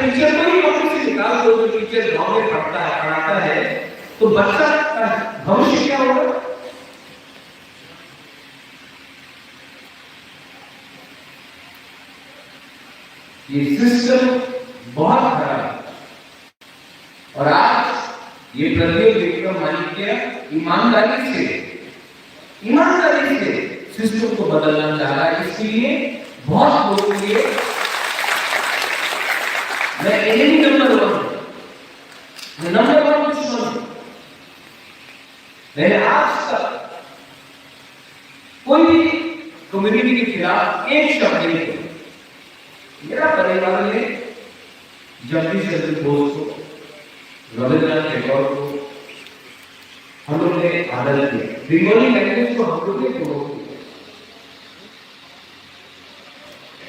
Teacher को ही नौकरी से निकाल दो, जो टीचर गांव में पढ़ाता है, तो बच्चा का भविष्य क्या होगा? ये सिस्टम बहुत खराब है। और आज ये प्रदीप विक्रम माणिक्य ईमानदारी से सिस्टम को बदलना चाह रहा है। इसलिए बहुत लोगों के लिए मैं एनिमी नंबर 1 दुश्मन। मैंने आज तक कोई भी कम्युनिटी के खिलाफ एक शब्द नहीं किया। मेरा परिवार ने जगदीश चंद्र बोस को, रविंद्रनाथ टैगोर को हम लोग ने आदर किया, बंगाली लैंग्वेज को हम लोग ने फॉलो किया।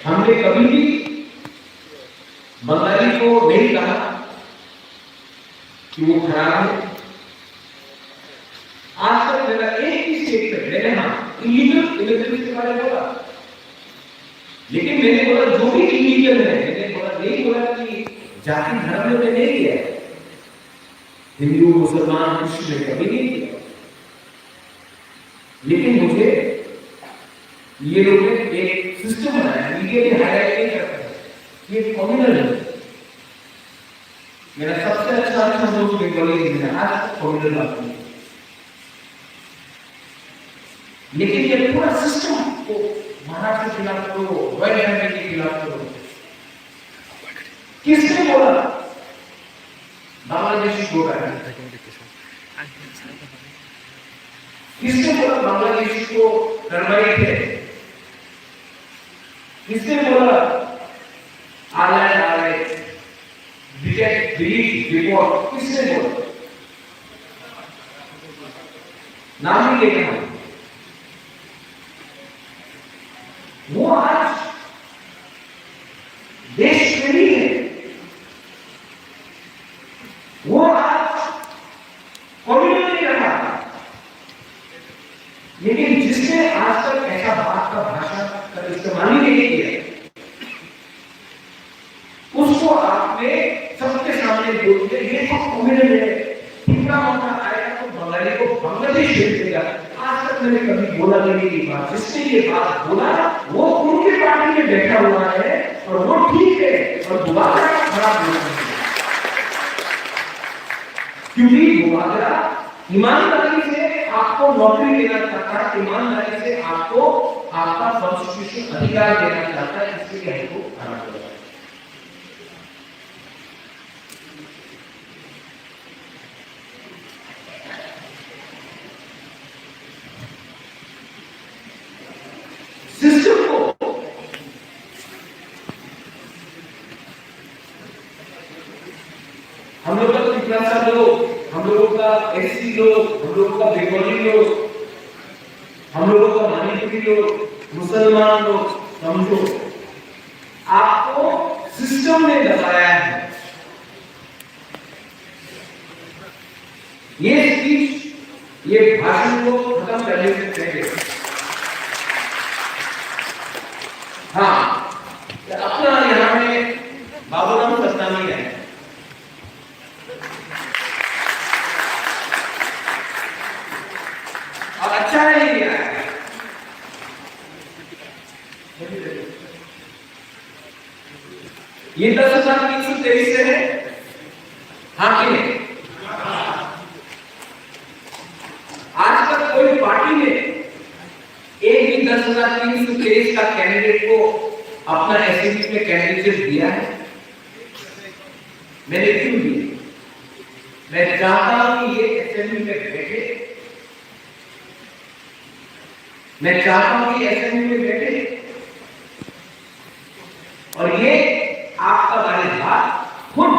हमने कभी भी बंगाली को नहीं कहा कि वो खराब है। आज तक मेरा एक ही स्टेट पे मैंने इलीगल इलेक्ट्रिसिटी के बारे में बोला, लेकिन मैंने बोला जो भी इलीगल है, मैंने बोला नहीं बोला कि जाति धर्म में नहीं किया, हिंदू मुसलमान क्रिश्चियन में कभी नहीं किया। लेकिन मुझे ये लोग एक सिस्टम बनाया, लीगली हाईलाइट नहीं करते, ये कम्युनल है। मेरा सबसे अच्छा दोस्त बंगाली है, आज कम्युनल बात नहीं। लेकिन ये पूरा सिस्टम को महाराष्ट्र के खिलाफ करो, वैज्ञानिक के खिलाफ करो। किसने बोला? बांग्लादेश को बोला। किसने बोला बांग्लादेश को टर्माइट है? किसने बोला आरआई डिटेक्ट डिलीट रिपोर्ट? किसने बोला? नाम ही लेना। वो आज देश प्रेमी है, वो आज कम्युनल नहीं रहा। लेकिन जिसने आज तक ऐसा बात का भाषा का इस्तेमाल ही नहीं किया, उसको आपने सबके सामने बोल दिया ये तो कम्युनल है, इतना मौका आएगा तो बंगाली को बांग्लादेश भेज देगा। आज तक मैंने कभी बोला नहीं ये बात। जिसने ये बात बोला वो उनके पार्टी में बैठा हुआ है और वो ठीक है, और दोबारा खराब नहीं है, क्योंकि दोबारा ईमानदारी से आपको नौकरी देना चाहता है, ईमानदारी से आपको आपका कॉन्स्टिट्यूशन अधिकार देना चाहता है। इसके लिए हमको खराब करना है। सिस्टम को हम लोग का कितना सा लोग, हम लोगों का एससी लोग, हम लोगों का बंगाली लोग, हम लोगों का मणिपुरी लोग, मुसलमान लोग, समझो आपको सिस्टम ने दबाया है। ये स्पीच, ये भाषण को खत्म करने से पहले अपना यहाँ में बाबूराम सत्तानी है, और अच्छा है ये 10,323 से है। हाँ कि नहीं? आज तक कोई पार्टी ने एक भी 10,323 का कैंडिडेट को अपना एसएमसी में कैंडिडेट दिया है? मैंने क्यों दिया? मैं चाहता हूं कि ये एसएमसी में बैठे, मैं चाहता हूं कि एसएमसी में बैठे और ये आपका वाले बात खुद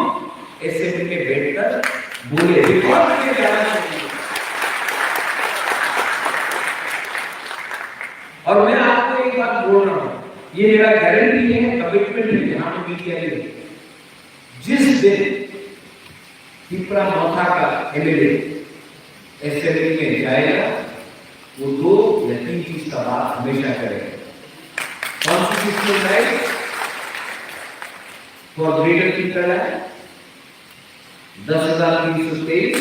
एसएमसी में बैठकर बोले, रिकॉर्ड करके जाना चाहिए। और मैं आपको एक बात बोल रहा हूं, ये मेरा गारंटी है, कमिटमेंट है यहां पे मीडिया के। जिस दिन पिपरा मौथा का एमएलए एसएमसी में जाएगा, वो 2 या 3 चीज का बात हमेशा करेगा। कॉन्स्टिट्यूशनल राइट, फॉर ग्रेटर चित्रालय 10,323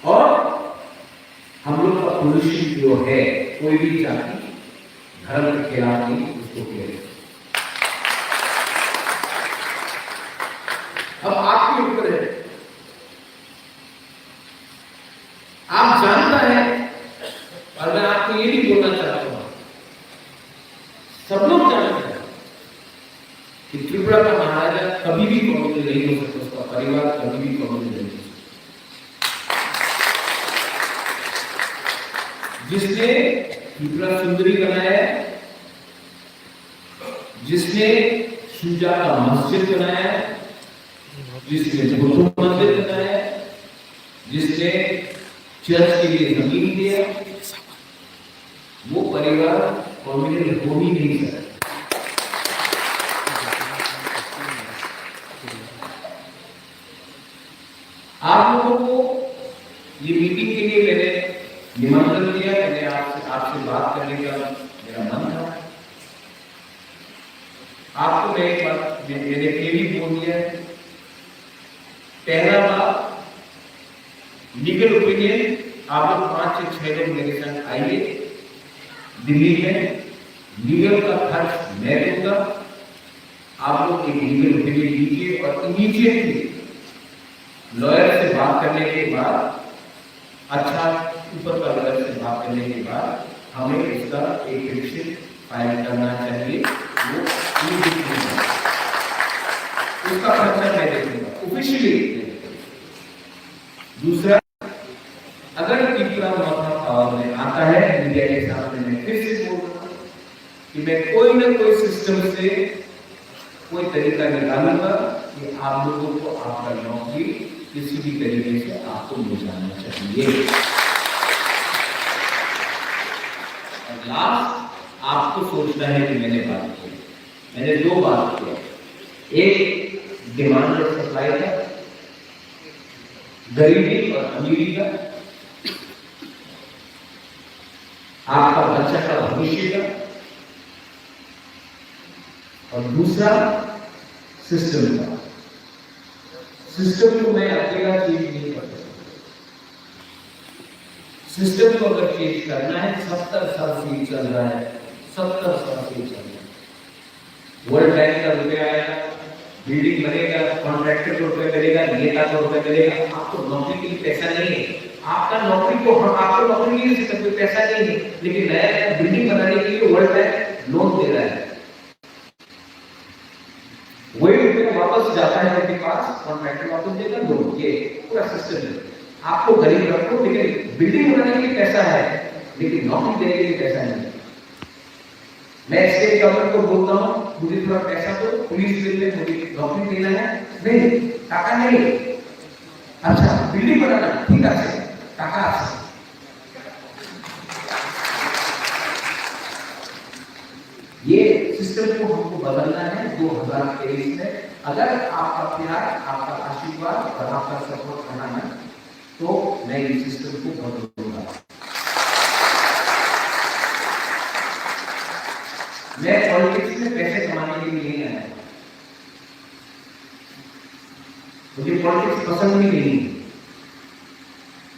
और हम लोग का पोल्यूशन जो है कोई भी जाति धर्म के खिलाफ नहीं उसको किया। अब आपके ऊपर है, आप जानता है। और मैं आपको ये भी बोलना चाहता हूं, सब लोग जानते हैं कि त्रिपुरा का महाराजा कभी भी कम्युनिस्ट नहीं हो सकता, उसका परिवार कभी भी कम्युनिस्ट नहीं हो सकता। जिसने त्रिपुरा सुंदरी बनाया, जिसने शुजा का मस्जिद बनाया, जिसने बुद्ध मंदिर बनाया, जिसने चर्च के लिए जमीन दिया, वो परिवार कम्युनिस्ट हो ही नहीं सकता। आप लोगों को ये मीटिंग के लिए मैंने निमंत्रण दिया, मैंने आपसे बात करने का मेरा मन था। आपको मैं एक बात मैंने ये भी बोल दिया है, पहला बात लीगल ओपिनियन, आप लोग 5 से 6 लोग मेरे साथ आइए दिल्ली में, लीगल का खर्च मैं दूंगा। आप लोग एक लीगल ओपिनियन लीजिए और इमीडिएटली लॉयर से बात करने के बाद, अच्छा ऊपर का लॉयर से बात करने के बाद हमें इसका एक पिटीशन फाइल करना चाहिए। वो उसका खर्चा मैं देखूंगा ऑफिशियली। दूसरा, अगर त्रिपुरा महा पावर में आता है, मीडिया के सामने मैं फिर से बोल रहा हूं कि मैं कोई ना कोई सिस्टम से कोई तरीका निकालूंगा कि आप लोगों को आपका नौकरी किसी भी तरीके से आपको मिल जाना चाहिए। और लास्ट आपको सोचना है कि मैंने बात की, मैंने 2 बात किया, एक डिमांड और सप्लाई का, गरीबी और अमीरी का, आपका बच्चा का भविष्य का, और दूसरा सिस्टम का। सिस्टम को मैं अकेला चेंज नहीं कर सकता। सिस्टम को अगर चेंज करना है, 70 साल से चल रहा है, 70 साल से चल रहा है। वर्ल्ड बैंक का रुपया आएगा, बिल्डिंग बनेगा, कॉन्ट्रैक्टर को रुपये मिलेगा, नेता को रुपये मिलेगा। आपको नौकरी के लिए पैसा नहीं है, आपका नौकरी को आपको नौकरी के लिए कोई पैसा नहीं है, लेकिन नया बिल्डिंग बनाने के लिए वर्ल्ड बैंक लोन दे रहा है। वही रुपया वापस जाता है उनके पास, कॉन्ट्रैक्टर वापस देगा लोन। ये पूरा सिस्टम है। आपको गरीब रखो, लेकिन बिल्डिंग बनाने के लिए पैसा है, लेकिन नौकरी देने के लिए पैसा नहीं। मैं स्टेट गवर्नमेंट को बोलता हूँ मुझे थोड़ा पैसा दो, पुलिस में मुझे नौकरी देना है, नहीं टाका नहीं। अच्छा बिल्डिंग बनाना ठीक है, टाका আছে। ये सिस्टम को हमको बदलना है 2023 में। अगर आपका प्यार, आपका आशीर्वाद और आपका सपोर्ट करना है तो मैं इस सिस्टम को बदलूंगा। मैं पॉलिटिक्स में पैसे कमाने के लिए नहीं आया, मुझे पॉलिटिक्स पसंद भी नहीं।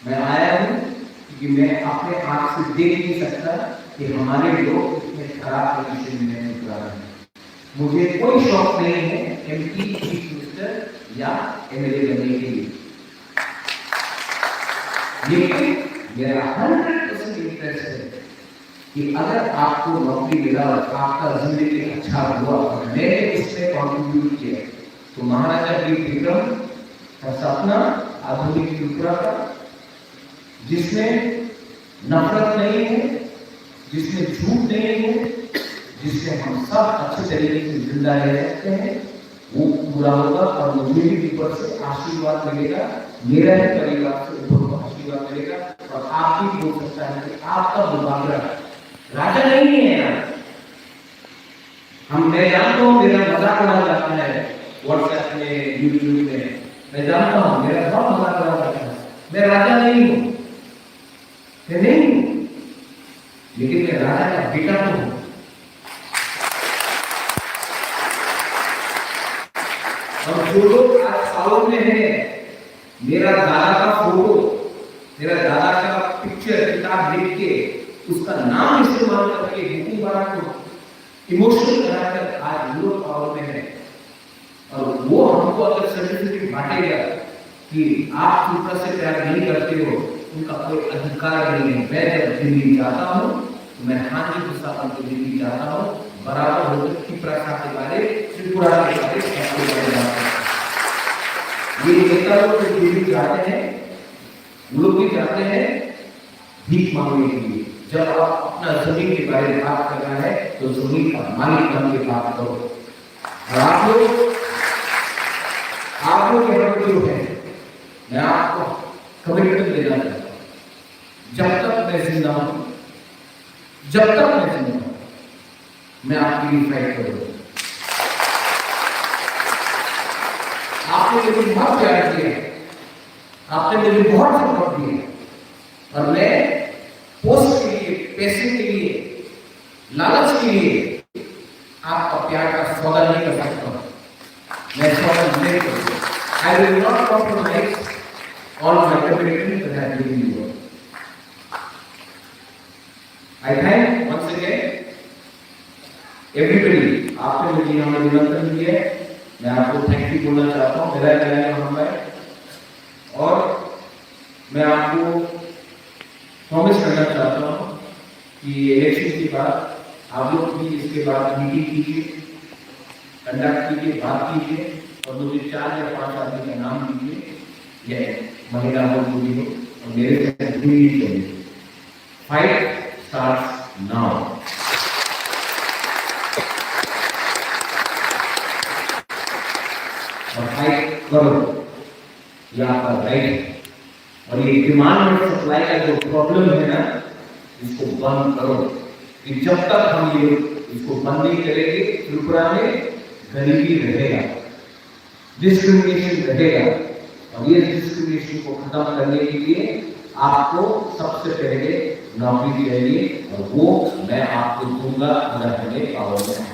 मैं आया हूं क्योंकि मैं अपने आंख से देख नहीं सकता कि हमारे लोग इतने खराब कंडीशन में उतरा रहे हैं। मुझे कोई शौक नहीं है एमपी, चीफ मिनिस्टर या एमएलए बनने के लिए, लेकिन मेरा 100% इंटरेस्ट है कि अगर आपको नौकरी मिला और आपका जिंदगी अच्छा हुआ और मैंने इसमें कॉन्ट्रीब्यूट किया तो महाराजा वीर विक्रम का सपना आधुनिक त्रिपुरा का, जिसमें नफरत नहीं है, जिसमें झूठ नहीं है, जिससे हम सब अच्छे तरीके से जिंदा रह सकते हैं, वो पूरा होगा। और मुझे भी ऊपर से आशीर्वाद मिलेगा, मेरा ही परिवार से ऊपर को आशीर्वाद मिलेगा। और आप भी बोल सकता है कि आपका मुकाबला राजा नहीं है यार। मैं जानता हूँ मेरा मजाक उड़ाया जाता है व्हाट्सएप में, यूट्यूब में, मैं जानता हूँ मेरा बहुत मजाक उड़ाया जाता है। मैं राजा नहीं हूँ, मैं नहीं हूँ, लेकिन मैं राजा का बेटा तो हूँ। और जो लोग आज पावर में है, मेरा दादा का फोटो, मेरा दादा का पिक्चर किताब देख के उसका नाम इस्तेमाल करके हिंदी बात को इमोशनल कराकर आज लोग पावर में है, और वो हमको अगर सर्टिफिकेट बांटेगा कि आप त्रिपुरा से प्यार नहीं करते हो, उनका कोई अधिकार नहीं है। मैं जब दिल्ली जाता हूँ तो मैं हानि के साथ दिल्ली जाता हूँ, बराबर होकर त्रिपुरा के बारे, त्रिपुरा के बारे ये नेता लोग जो दिल्ली जाते हैं, वो लोग भी जाते हैं भीख मांगने के लिए। जब आप अपना जमीन के बारे में बात कर रहा है तो जमीन का मालिक बन के बात करो। और आप लोग यहाँ जो है, मैं आपको कमिटमेंट देना चाहता हूँ, जब तक मैं जिंदा हूं, मैं आपके लिए फाइट करूंगा। आपने मुझे बहुत प्यार किया, आपने मुझे बहुत सपोर्ट दिया, और मैं पोस्ट के लिए, पैसे के लिए, लालच के लिए आपका प्यार का सौदा नहीं कर सकता। मैं सौदा नहीं करूंगा। I will not compromise on my commitment that I have given you. I thank once again everybody. आपने मुझे यहाँ निमंत्रण दिया है, मैं आपको थैंक यू बोलना चाहता हूँ। मेरा कहना है, और मैं आपको प्रॉमिस करना चाहता हूँ कि इलेक्शन के बाद आप लोग भी इसके बाद मीटिंग कीजिए, कंडक्ट कीजिए, बात कीजिए, और मुझे 4 या 5 आदमी का नाम दीजिए, या महिला हो, जो भी हो, और मेरे से पूरी चलिए। Fight starts now. और फाइट करो, ये आपका राइट है। और ये डिमांड और सप्लाई का जो प्रॉब्लम है ना, इसको बंद करो। कि जब तक हम ये इसको बंद नहीं करेंगे, त्रिपुरा में गरीबी रहेगा, डिस्क्रिमिनेशन रहेगा, और ये डिस्क्रिमिनेशन को खत्म करने के लिए आपको सबसे पहले नौकरी चाहिए, और वो मैं आपको दूंगा अगर हमें पावर में